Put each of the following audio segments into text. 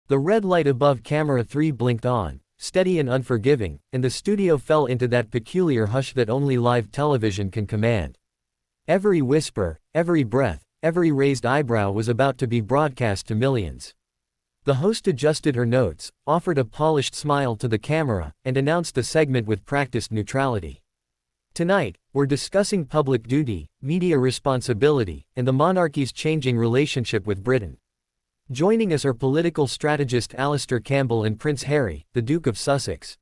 The red light above camera 3 blinked on, steady and unforgiving, and the studio fell into that peculiar hush that only live television can command. Every whisper, every breath, every raised eyebrow was about to be broadcast to millions. The host adjusted her notes, offered a polished smile to the camera, and announced the segment with practiced neutrality. Tonight, we're discussing public duty, media responsibility, and the monarchy's changing relationship with Britain. Joining us are political strategist Alastair Campbell and Prince Harry, the Duke of Sussex.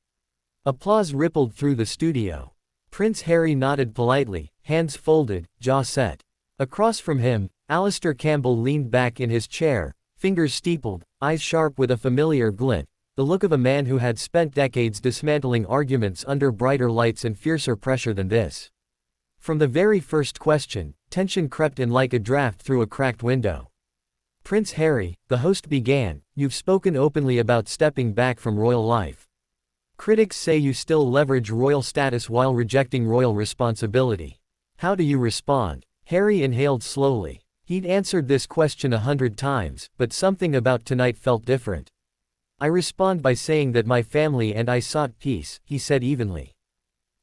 Applause rippled through the studio. Prince Harry nodded politely, hands folded, jaw set. Across from him, Alastair Campbell leaned back in his chair, fingers steepled, eyes sharp with a familiar glint, the look of a man who had spent decades dismantling arguments under brighter lights and fiercer pressure than this. From the very first question, tension crept in like a draft through a cracked window. Prince Harry, the host began, you've spoken openly about stepping back from royal life. Critics say you still leverage royal status while rejecting royal responsibility. How do you respond? Harry inhaled slowly. He'd answered this question 100 times, but something about tonight felt different. I respond by saying that my family and I sought peace, he said evenly.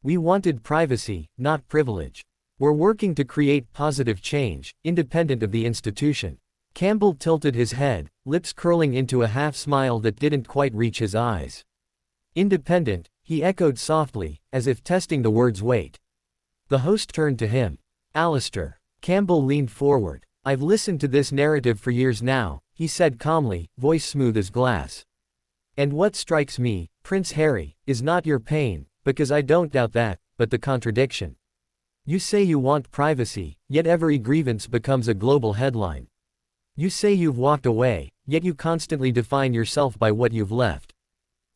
We wanted privacy, not privilege. We're working to create positive change, independent of the institution. Campbell tilted his head, lips curling into a half-smile that didn't quite reach his eyes. Independent, he echoed softly, as if testing the word's weight. The host turned to him. Alastair. Campbell leaned forward. I've listened to this narrative for years now, he said calmly, voice smooth as glass. And what strikes me, Prince Harry, is not your pain, because I don't doubt that, but the contradiction. You say you want privacy, yet every grievance becomes a global headline. You say you've walked away, yet you constantly define yourself by what you've left.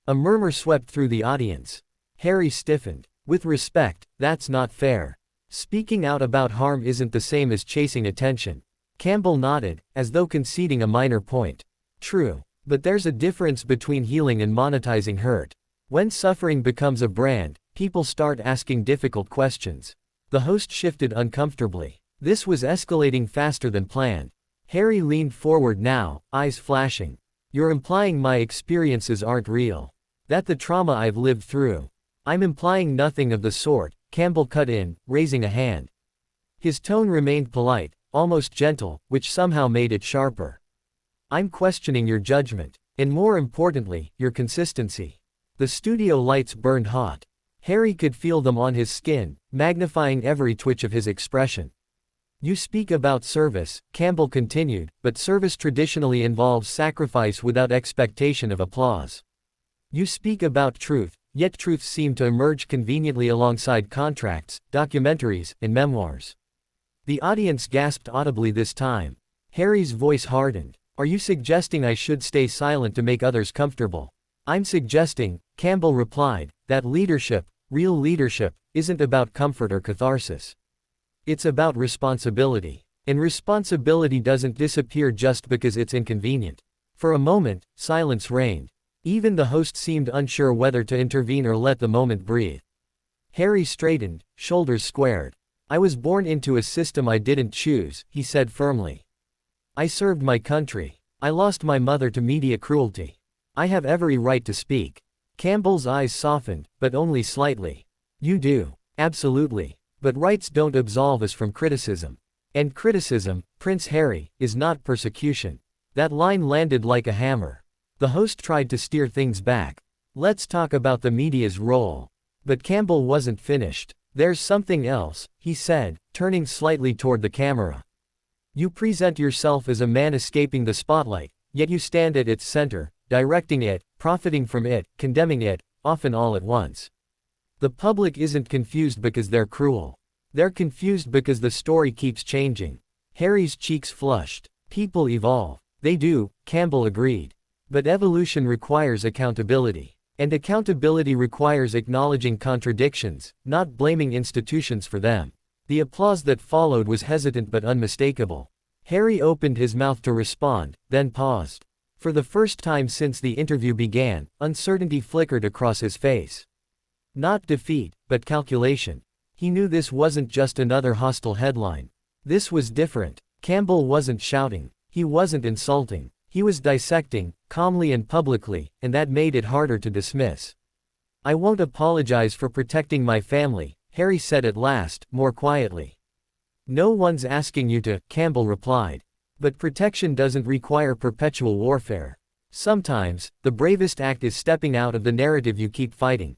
A murmur swept through the audience. Harry stiffened. With respect, that's not fair. Speaking out about harm isn't the same as chasing attention. Campbell nodded, as though conceding a minor point. True. But there's a difference between healing and monetizing hurt. When suffering becomes a brand, people start asking difficult questions. The host shifted uncomfortably. This was escalating faster than planned. Harry leaned forward now, eyes flashing. You're implying my experiences aren't real. That the trauma I've lived through. I'm implying nothing of the sort, Campbell cut in, raising a hand. His tone remained polite, almost gentle, which somehow made it sharper. I'm questioning your judgment, and more importantly, your consistency. The studio lights burned hot. Harry could feel them on his skin, magnifying every twitch of his expression. You speak about service, Campbell continued, but service traditionally involves sacrifice without expectation of applause. You speak about truth, yet truths seem to emerge conveniently alongside contracts, documentaries, and memoirs. The audience gasped audibly this time. Harry's voice hardened. Are you suggesting I should stay silent to make others comfortable? I'm suggesting, Campbell replied, that leadership, real leadership, isn't about comfort or catharsis. It's about responsibility. And responsibility doesn't disappear just because it's inconvenient. For a moment, silence reigned. Even the host seemed unsure whether to intervene or let the moment breathe. Harry straightened, shoulders squared. I was born into a system I didn't choose, he said firmly. I served my country. I lost my mother to media cruelty. I have every right to speak. Campbell's eyes softened, but only slightly. You do. Absolutely. But rights don't absolve us from criticism. And criticism, Prince Harry, is not persecution. That line landed like a hammer. The host tried to steer things back. Let's talk about the media's role. But Campbell wasn't finished. There's something else, he said, turning slightly toward the camera. You present yourself as a man escaping the spotlight, yet you stand at its center, directing it, profiting from it, condemning it, often all at once. The public isn't confused because they're cruel. They're confused because the story keeps changing. Harry's cheeks flushed. People evolve. They do, Campbell agreed. But evolution requires accountability. And accountability requires acknowledging contradictions, not blaming institutions for them. The applause that followed was hesitant but unmistakable. Harry opened his mouth to respond, then paused. For the first time since the interview began, uncertainty flickered across his face. Not defeat, but calculation. He knew this wasn't just another hostile headline. This was different. Campbell wasn't shouting. He wasn't insulting. He was dissecting, calmly and publicly, and that made it harder to dismiss. "I won't apologize for protecting my family," Harry said at last, more quietly. "No one's asking you to," Campbell replied. "But protection doesn't require perpetual warfare. Sometimes, the bravest act is stepping out of the narrative you keep fighting."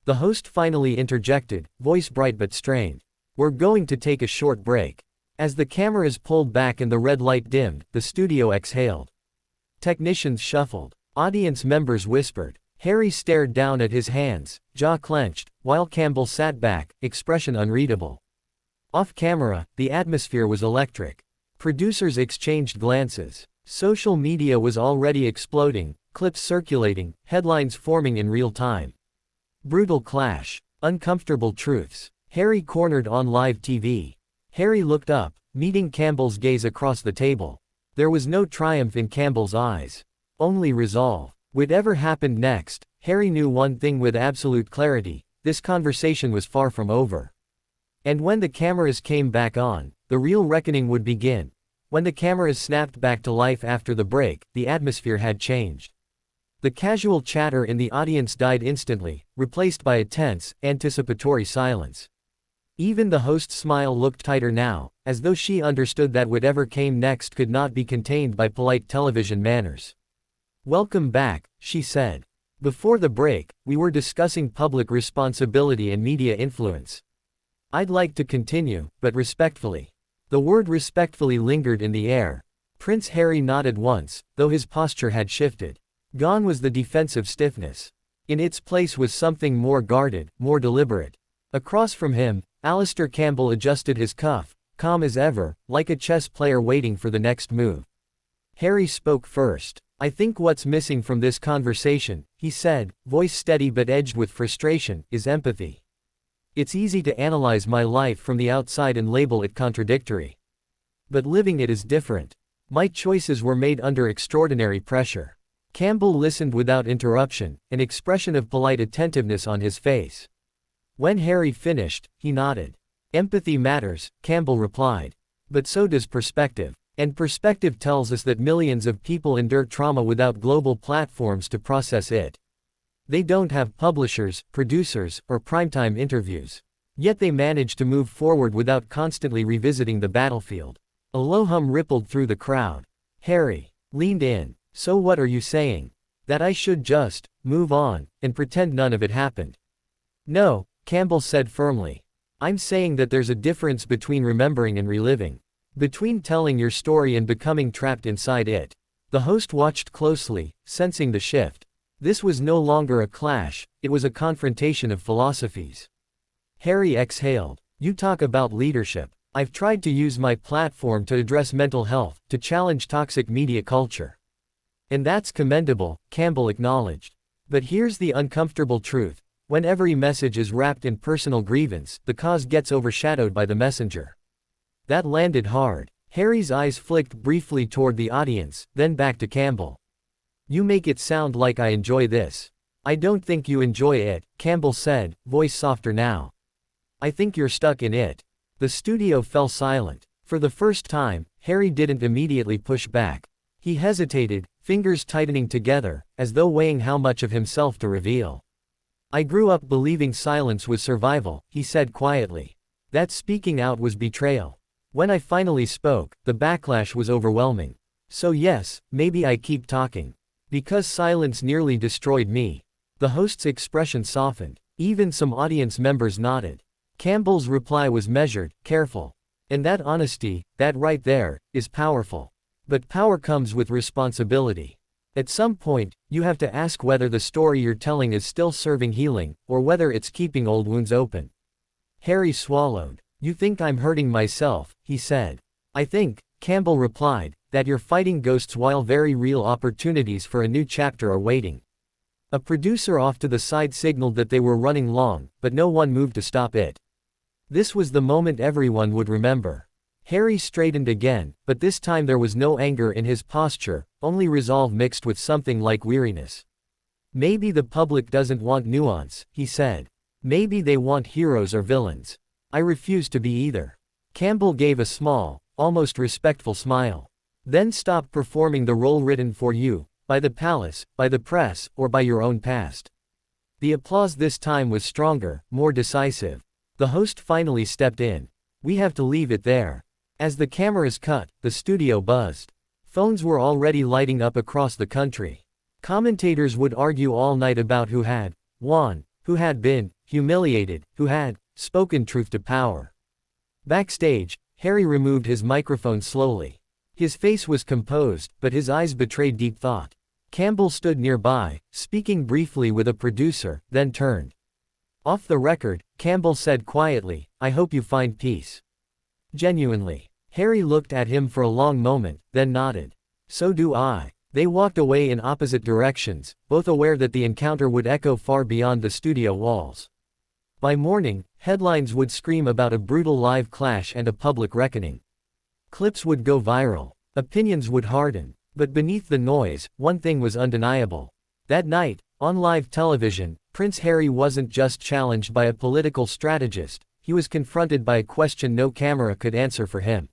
The host finally interjected, voice bright but strained. "We're going to take a short break." As the cameras pulled back and the red light dimmed, the studio exhaled. Technicians shuffled. Audience members whispered. Harry stared down at his hands, jaw clenched, while Campbell sat back, expression unreadable. Off camera, the atmosphere was electric. Producers exchanged glances. Social media was already exploding, clips circulating, headlines forming in real time. Brutal clash. Uncomfortable truths. Harry cornered on live TV. Harry looked up, meeting Campbell's gaze across the table. There was no triumph in Campbell's eyes. Only resolve. Whatever happened next, Harry knew one thing with absolute clarity: this conversation was far from over. And when the cameras came back on, the real reckoning would begin. When the cameras snapped back to life after the break, the atmosphere had changed. The casual chatter in the audience died instantly, replaced by a tense, anticipatory silence. Even the host's smile looked tighter now, as though she understood that whatever came next could not be contained by polite television manners. "Welcome back," she said. "Before the break, we were discussing public responsibility and media influence. I'd like to continue, but respectfully." The word respectfully lingered in the air. Prince Harry nodded once, though his posture had shifted. Gone was the defensive stiffness. In its place was something more guarded, more deliberate. Across from him, Alastair Campbell adjusted his cuff, calm as ever, like a chess player waiting for the next move. Harry spoke first. "I think what's missing from this conversation," he said, voice steady but edged with frustration, "is empathy. It's easy to analyze my life from the outside and label it contradictory. But living it is different. My choices were made under extraordinary pressure." Campbell listened without interruption, an expression of polite attentiveness on his face. When Harry finished, he nodded. "Empathy matters," Campbell replied. "But so does perspective. And perspective tells us that millions of people endure trauma without global platforms to process it. They don't have publishers, producers, or primetime interviews. Yet they manage to move forward without constantly revisiting the battlefield." A low hum rippled through the crowd. Harry leaned in. "So what are you saying? That I should just move on and pretend none of it happened?" "No," Campbell said firmly. "I'm saying that there's a difference between remembering and reliving. Between telling your story and becoming trapped inside it." The host watched closely, sensing the shift. This was no longer a clash, it was a confrontation of philosophies. Harry exhaled. "You talk about leadership. I've tried to use my platform to address mental health, to challenge toxic media culture. And that's commendable," Campbell acknowledged. "But here's the uncomfortable truth. When every message is wrapped in personal grievance, the cause gets overshadowed by the messenger." That landed hard. Harry's eyes flicked briefly toward the audience, then back to Campbell. "You make it sound like I enjoy this." "I don't think you enjoy it," Campbell said, voice softer now. "I think you're stuck in it." The studio fell silent. For the first time, Harry didn't immediately push back. He hesitated, fingers tightening together, as though weighing how much of himself to reveal. "I grew up believing silence was survival," he said quietly. "That speaking out was betrayal. When I finally spoke, the backlash was overwhelming. So yes, maybe I keep talking. Because silence nearly destroyed me." The host's expression softened. Even some audience members nodded. Campbell's reply was measured, careful. And that honesty, that right there, is powerful. But power comes with responsibility. At some point, you have to ask whether the story you're telling is still serving healing, or whether it's keeping old wounds open. Harry swallowed. "You think I'm hurting myself," he said. "I think," Campbell replied, "that you're fighting ghosts while very real opportunities for a new chapter are waiting." A producer off to the side signaled that they were running long, but no one moved to stop it. This was the moment everyone would remember. Harry straightened again, but this time there was no anger in his posture, only resolve mixed with something like weariness. "Maybe the public doesn't want nuance," he said. "Maybe they want heroes or villains. I refuse to be either." Campbell gave a small, almost respectful smile. Then stop performing the role written for you, by the palace, by the press, or by your own past. The applause this time was stronger, more decisive. The host finally stepped in. We have to leave it there. As the cameras cut, the studio buzzed. Phones were already lighting up across the country. Commentators would argue all night about who had won, who had been humiliated, who had spoken truth to power. Backstage, Harry removed his microphone slowly. His face was composed, but his eyes betrayed deep thought. Campbell stood nearby, speaking briefly with a producer, then turned. Off the record, Campbell said quietly, I hope you find peace. Genuinely. Harry looked at him for a long moment, then nodded. So do I. They walked away in opposite directions, both aware that the encounter would echo far beyond the studio walls. By morning, headlines would scream about a brutal live clash and a public reckoning. Clips would go viral. Opinions would harden. But beneath the noise, one thing was undeniable. That night, on live television, Prince Harry wasn't just challenged by a political strategist, he was confronted by a question no camera could answer for him.